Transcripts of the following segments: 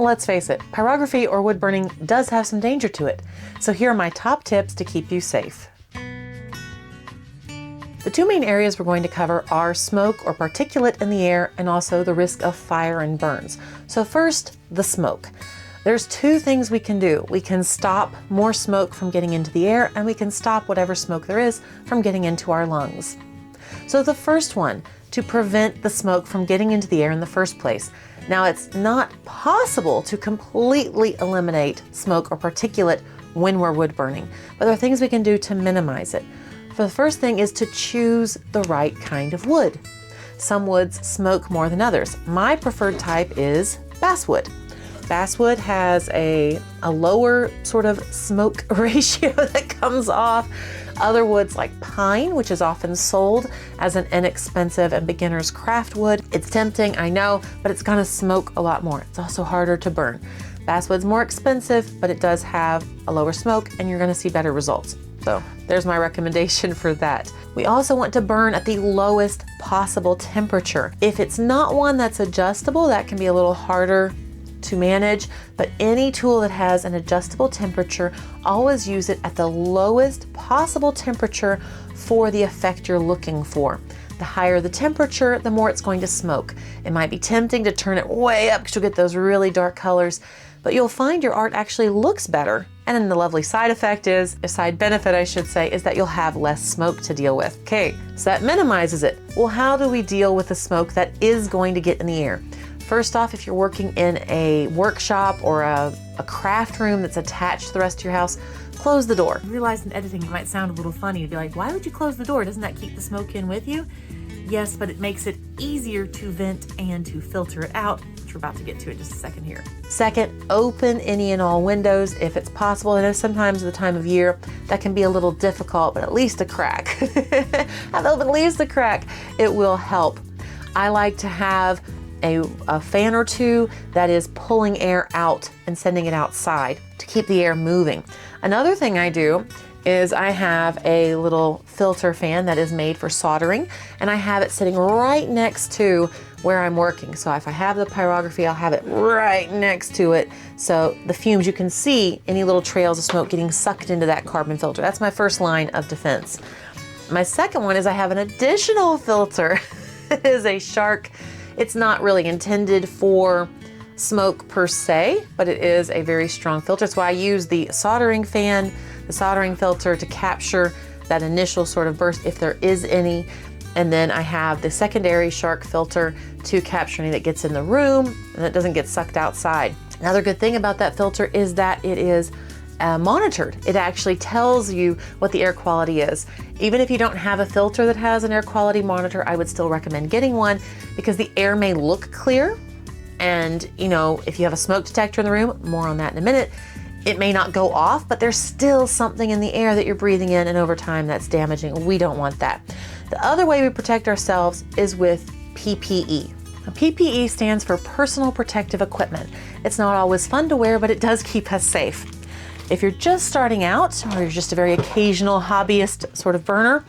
let's face it, pyrography or wood burning does have some danger to it. So here are my top tips to keep you safe. The two main areas we're going to cover are smoke or particulate in the air and also the risk of fire and burns. So first, the smoke. There's two things we can do. We can stop more smoke from getting into the air, and we can stop whatever smoke there is from getting into our lungs. So the first one, to prevent the smoke from getting into the air in the first place. Now, it's not possible to completely eliminate smoke or particulate when we're wood burning, but there are things we can do to minimize it. For the first thing is to choose the right kind of wood. Some woods smoke more than others. My preferred type is basswood. Basswood has a lower sort of smoke ratio that comes off. Other woods like pine, which is often sold as an inexpensive and beginner's craft wood. It's tempting, I know, but it's gonna smoke a lot more. It's also harder to burn. Basswood's more expensive, but it does have a lower smoke and you're gonna see better results. So there's my recommendation for that. We also want to burn at the lowest possible temperature. If it's not one that's adjustable, that can be a little harder to manage, but any tool that has an adjustable temperature, always use it at the lowest possible temperature for the effect you're looking for. The higher the temperature, the more it's going to smoke. It might be tempting to turn it way up because you'll get those really dark colors, but you'll find your art actually looks better. And then the lovely side effect is, a side benefit I should say, is that you'll have less smoke to deal with. Okay, so that minimizes it. Well, how do we deal with the smoke that is going to get in the air? First off, if you're working in a workshop or a craft room that's attached to the rest of your house, close the door. I realize in editing it might sound a little funny to be like, why would you close the door? Doesn't that keep the smoke in with you? Yes, but it makes it easier to vent and to filter it out, which we're about to get to in just a second here. Second, open any and all windows if it's possible. I know sometimes at the time of year that can be a little difficult, but at least a crack. Have open at least a crack. It will help. I like to have a fan or two that is pulling air out and sending it outside to keep the air moving. Another thing I do is I have a little filter fan that is made for soldering, and I have it sitting right next to where I'm working. So if I have the pyrography, I'll have it right next to it. So the fumes, you can see any little trails of smoke getting sucked into that carbon filter. That's my first line of defense. My second one is I have an additional filter. It is a Shark. It's not really intended for smoke per se, but it is a very strong filter. That's why I use the soldering fan, the soldering filter to capture that initial sort of burst if there is any. And then I have the secondary Shark filter to capture any that gets in the room and that doesn't get sucked outside. Another good thing about that filter is that it is monitored. It actually tells you what the air quality is. Even if you don't have a filter that has an air quality monitor, I would still recommend getting one because the air may look clear. And you know, if you have a smoke detector in the room, more on that in a minute, it may not go off, but there's still something in the air that you're breathing in, and over time that's damaging. We don't want that. The other way we protect ourselves is with PPE. Now, PPE stands for personal protective equipment. It's not always fun to wear, but it does keep us safe. If you're just starting out, or you're just a very occasional hobbyist sort of burner,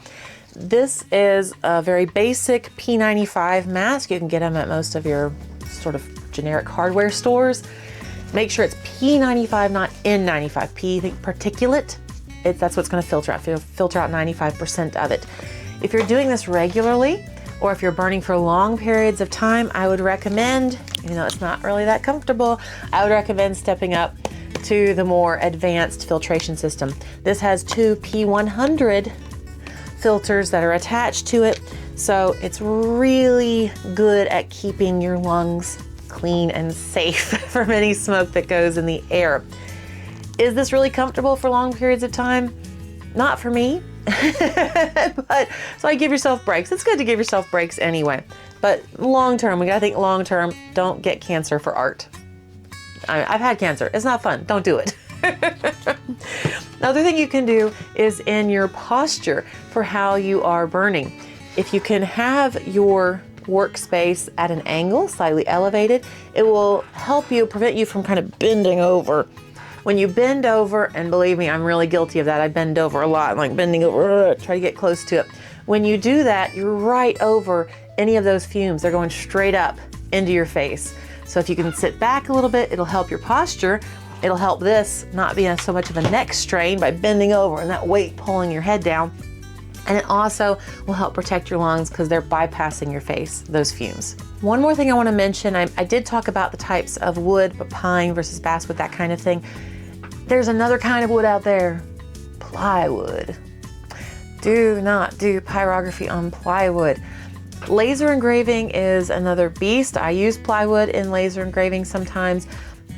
this is a very basic P95 mask. You can get them at most of your sort of generic hardware stores. Make sure it's P95, not N95. P, particulate, that's what's going to filter out. Filter out 95% of it. If you're doing this regularly, or if you're burning for long periods of time, I would recommend, even though it's not really that comfortable, I would recommend stepping up to the more advanced filtration system. This has two P100 filters that are attached to it, so it's really good at keeping your lungs clean and safe from any smoke that goes in the air. Is this really comfortable for long periods of time? Not for me, but so I give yourself breaks. It's good to give yourself breaks anyway, but long term, we gotta think long term. Don't get cancer for art. I've had cancer. It's not fun. Don't do it. Another thing you can do is in your posture for how you are burning. If you can have your workspace at an angle, slightly elevated, it will help you, prevent you from kind of bending over. When you bend over, and believe me, I'm really guilty of that. I bend over a lot, like bending over, try to get close to it. When you do that, you're right over any of those fumes. They're going straight up into your face. So if you can sit back a little bit, it'll help your posture. It'll help this not be so much of a neck strain by bending over and that weight pulling your head down. And it also will help protect your lungs because they're bypassing your face, those fumes. One more thing I want to mention, I did talk about the types of wood, but pine versus basswood, that kind of thing. There's another kind of wood out there, plywood. Do not do pyrography on plywood. Laser engraving is another beast. I use plywood in laser engraving sometimes.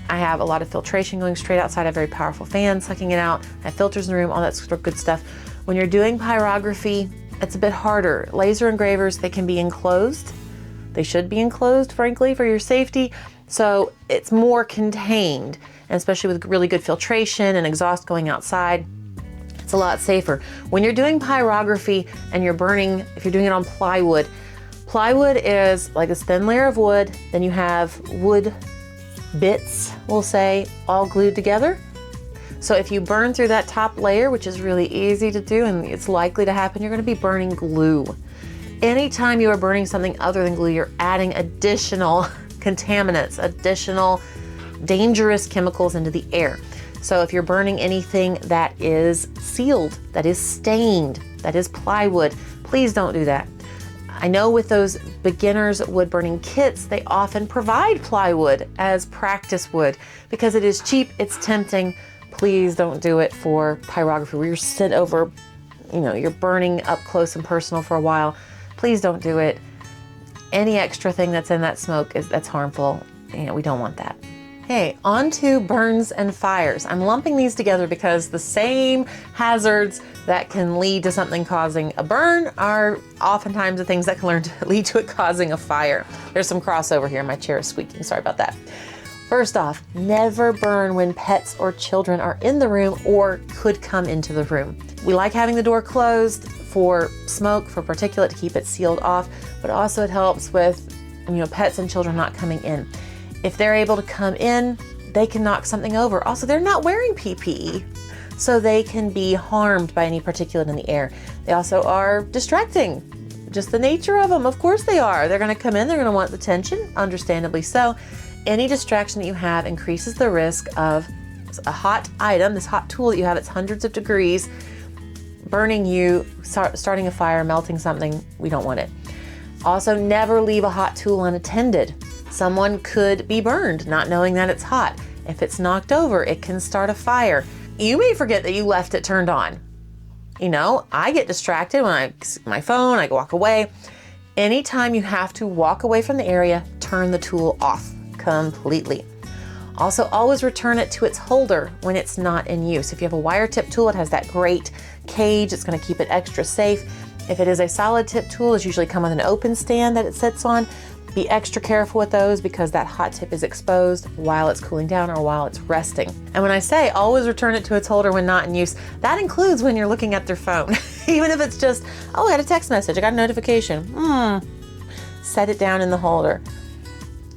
I have a lot of filtration going straight outside. I have a very powerful fan sucking it out. I have filters in the room, all that sort of good stuff. When you're doing pyrography, it's a bit harder. Laser engravers, they can be enclosed. They should be enclosed, frankly, for your safety. So it's more contained, and especially with really good filtration and exhaust going outside, it's a lot safer. When you're doing pyrography and you're burning, if you're doing it on plywood, plywood is like this thin layer of wood, then you have wood bits, we'll say, all glued together. So if you burn through that top layer, which is really easy to do and it's likely to happen, you're going to be burning glue. Anytime you are burning something other than glue, you're adding additional contaminants, additional dangerous chemicals into the air. So if you're burning anything that is sealed, that is stained, that is plywood, please don't do that. I know with those beginners wood burning kits, they often provide plywood as practice wood because it is cheap, it's tempting. Please don't do it for pyrography where you're sent over, you're burning up close and personal for a while. Please don't do it. Any extra thing that's in that smoke that's harmful. We don't want that. Okay, on to burns and fires. I'm lumping these together because the same hazards that can lead to something causing a burn are oftentimes the things that can lead to it causing a fire. There's some crossover here. My chair is squeaking. Sorry about that. First off, never burn when pets or children are in the room or could come into the room. We like having the door closed for smoke, for particulate, to keep it sealed off, but also it helps with pets and children not coming in. If they're able to come in, they can knock something over. Also, they're not wearing PPE, so they can be harmed by any particulate in the air. They also are distracting. Just the nature of them, of course they are. They're gonna come in, they're gonna want the attention, understandably so. Any distraction that you have increases the risk of a hot item, this hot tool that you have, it's hundreds of degrees, burning you, starting a fire, melting something. We don't want it. Also, never leave a hot tool unattended. Someone could be burned not knowing that it's hot. If it's knocked over, it can start a fire. You may forget that you left it turned on. I get distracted when I see my phone, I walk away. Anytime you have to walk away from the area, turn the tool off completely. Also, always return it to its holder when it's not in use. If you have a wire tip tool, it has that great cage. It's going to keep it extra safe. If it is a solid tip tool, it's usually come with an open stand that it sits on. Be extra careful with those because that hot tip is exposed while it's cooling down or while it's resting. And when I say always return it to its holder when not in use, that includes when you're looking at their phone. Even if it's just, I got a text message, I got a notification. Set it down in the holder.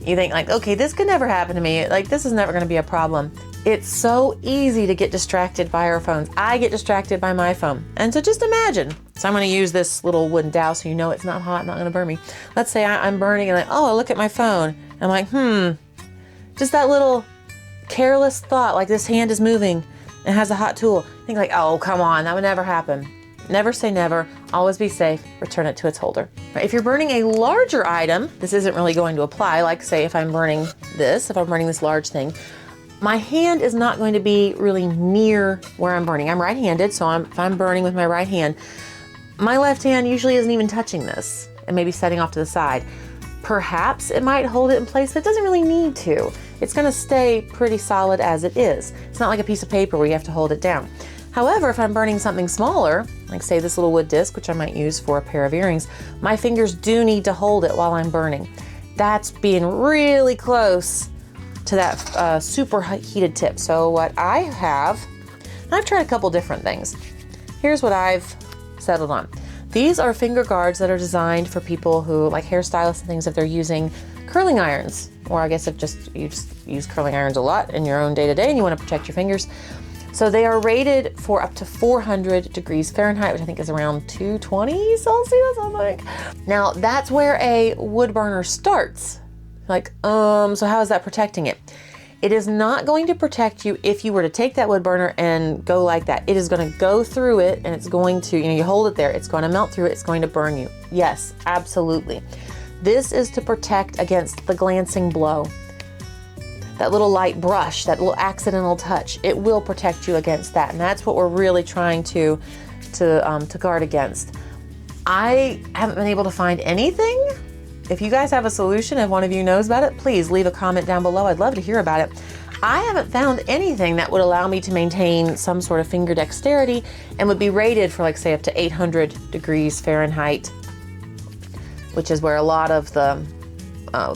You think okay, this could never happen to me. This is never going to be a problem. It's so easy to get distracted by our phones. I get distracted by my phone. And so just imagine. So I'm going to use this little wooden dowel so it's not hot, not going to burn me. Let's say I'm burning and I look at my phone. I'm just that little careless thought, this hand is moving and has a hot tool. Think oh, come on, that would never happen. Never say never, always be safe, return it to its holder. If you're burning a larger item, this isn't really going to apply, say if I'm burning this large thing, my hand is not going to be really near where I'm burning. I'm right-handed, so if I'm burning with my right hand, my left hand usually isn't even touching this and maybe setting off to the side. Perhaps it might hold it in place, but it doesn't really need to. It's gonna stay pretty solid as it is. It's not like a piece of paper where you have to hold it down. However, if I'm burning something smaller, like say this little wood disc, which I might use for a pair of earrings, my fingers do need to hold it while I'm burning. That's being really close to that super heated tip. So what I have, I've tried a couple different things. Here's what I've settled on. These are finger guards that are designed for people who, like hairstylists and things, if they're using curling irons, or I guess if you just use curling irons a lot in your own day-to-day and you want to protect your fingers. So they are rated for up to 400 degrees Fahrenheit, which I think is around 220 Celsius, I think. Now that's where a wood burner starts. Like, so how is that protecting it? It is not going to protect you if you were to take that wood burner and go like that. It is going to go through it, and it's going to, you hold it there, it's going to melt through it, it's going to burn you. Yes, absolutely. This is to protect against the glancing blow. That little light brush, that little accidental touch, it will protect you against that. And that's what we're really trying to guard against. I haven't been able to find anything. If you guys have a solution, if one of you knows about it, please leave a comment down below. I'd love to hear about it. I haven't found anything that would allow me to maintain some sort of finger dexterity and would be rated for, like, say, up to 800 degrees Fahrenheit, which is where a lot of the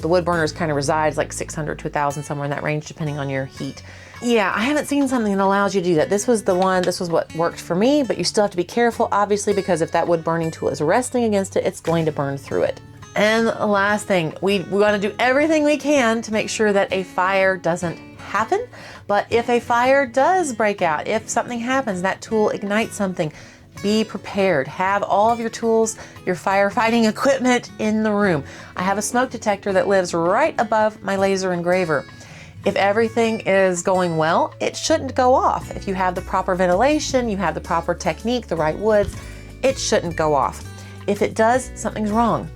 wood burners kind of resides, like 600 to 1,000, somewhere in that range, depending on your heat. Yeah, I haven't seen something that allows you to do that. This was what worked for me, but you still have to be careful, obviously, because if that wood burning tool is resting against it, it's going to burn through it. And the last thing, we want to do everything we can to make sure that a fire doesn't happen. But if a fire does break out, if something happens, that tool ignites something, be prepared. Have all of your tools, your firefighting equipment in the room. I have a smoke detector that lives right above my laser engraver. If everything is going well, it shouldn't go off. If you have the proper ventilation, you have the proper technique, the right woods, it shouldn't go off. If it does, something's wrong.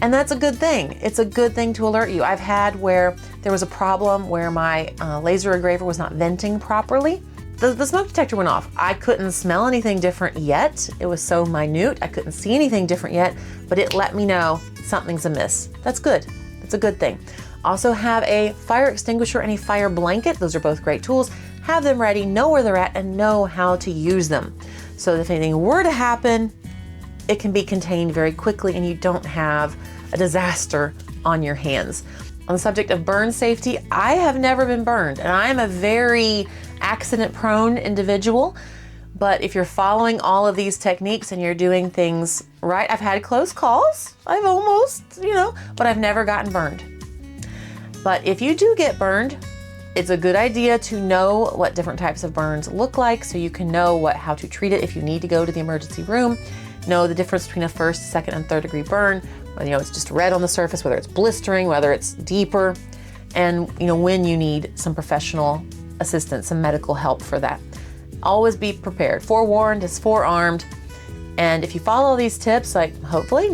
And that's a good thing. It's a good thing to alert you. I've had where there was a problem where my laser engraver was not venting properly. The smoke detector went off. I couldn't smell anything different yet. It was so minute. I couldn't see anything different yet, but it let me know something's amiss. That's good. That's a good thing. Also have a fire extinguisher and a fire blanket. Those are both great tools. Have them ready, know where they're at, and know how to use them. So if anything were to happen, it can be contained very quickly and you don't have a disaster on your hands. On the subject of burn safety, I have never been burned, and I am a very accident-prone individual. But if you're following all of these techniques and you're doing things right, I've had close calls. I've almost, but I've never gotten burned. But if you do get burned, it's a good idea to know what different types of burns look like so you can know how to treat it if you need to go to the emergency room. Know the difference between a first, second, and third degree burn. Whether it's just red on the surface, whether it's blistering, whether it's deeper, and when you need some professional assistance, some medical help for that. Always be prepared. Forewarned is forearmed. And if you follow these tips, hopefully,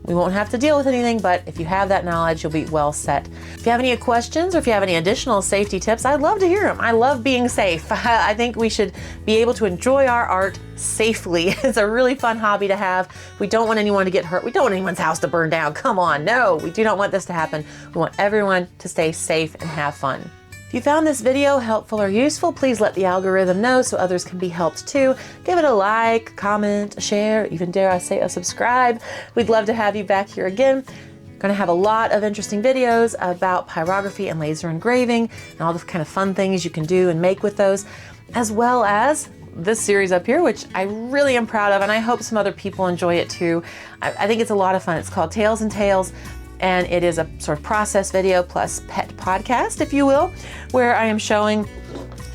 we won't have to deal with anything, but if you have that knowledge, you'll be well set. If you have any questions or if you have any additional safety tips, I'd love to hear them. I love being safe. I think we should be able to enjoy our art safely. It's a really fun hobby to have. We don't want anyone to get hurt. We don't want anyone's house to burn down. Come on, no, we do not want this to happen. We want everyone to stay safe and have fun. If you found this video helpful or useful, please let the algorithm know so others can be helped too. Give it a like, comment, a share, even dare I say a subscribe. We'd love to have you back here again. Going to have a lot of interesting videos about pyrography and laser engraving and all the kind of fun things you can do and make with those, as well as this series up here, which I really am proud of, and I hope some other people enjoy it too. I think it's a lot of fun. It's called Tales and Tales. And it is a sort of process video plus pet podcast, if you will, where I am showing,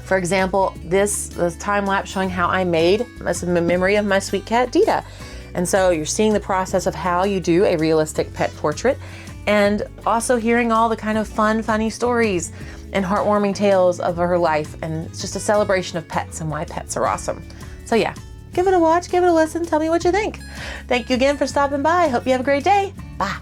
for example, this time lapse showing how I made a memory of my sweet cat, Dita. And so you're seeing the process of how you do a realistic pet portrait, and also hearing all the kind of fun, funny stories and heartwarming tales of her life. And it's just a celebration of pets and why pets are awesome. So yeah, give it a watch, give it a listen, tell me what you think. Thank you again for stopping by. Hope you have a great day. Bye.